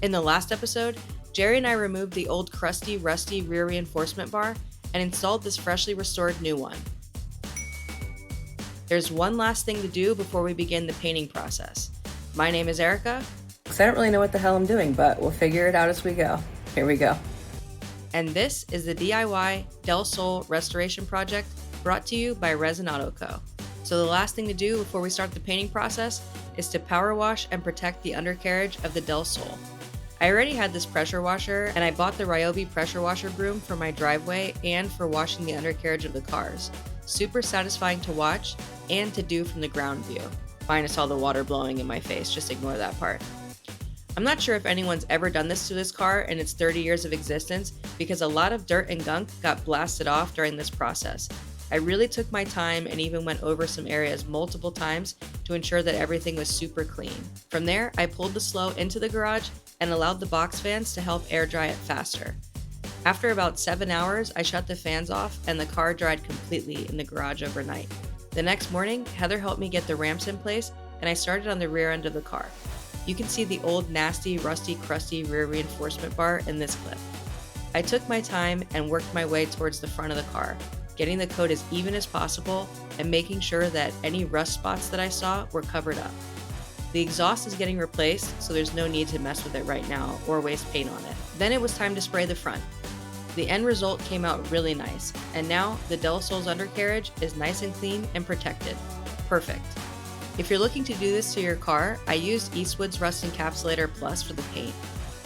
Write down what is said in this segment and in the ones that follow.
In the last episode, Jerry and I removed the old crusty, rusty rear reinforcement bar and installed this freshly restored new one. There's one last thing to do before we begin the painting process. My name is Erica. I don't really know what the hell I'm doing, but we'll figure it out as we go. Here we go. And this is the DIY Del Sol restoration project brought to you by Resin Auto Co. So the last thing to do before we start the painting process is to power wash and protect the undercarriage of the Del Sol. I already had this pressure washer, and I bought the Ryobi pressure washer broom for my driveway and for washing the undercarriage of the cars. Super satisfying to watch and to do from the ground view. Minus all the water blowing in my face, just ignore that part. I'm not sure if anyone's ever done this to this car in its 30 years of existence because a lot of dirt and gunk got blasted off during this process. I really took my time and even went over some areas multiple times to ensure that everything was super clean. From there, I pulled the slow into the garage and allowed the box fans to help air dry it faster. After about 7 hours, I shut the fans off and the car dried completely in the garage overnight. The next morning, Heather helped me get the ramps in place and I started on the rear end of the car. You can see the old nasty, rusty, crusty rear reinforcement bar in this clip. I took my time and worked my way towards the front of the car, getting the coat as even as possible and making sure that any rust spots that I saw were covered up. The exhaust is getting replaced, so there's no need to mess with it right now or waste paint on it. Then it was time to spray the front. The end result came out really nice, and now the Del Sol's undercarriage is nice and clean and protected. Perfect. If you're looking to do this to your car, I used Eastwood's Rust Encapsulator Plus for the paint.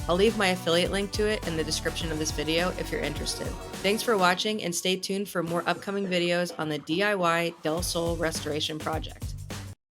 I'll leave my affiliate link to it in the description of this video if you're interested. Thanks for watching and stay tuned for more upcoming videos on the DIY Del Sol restoration project.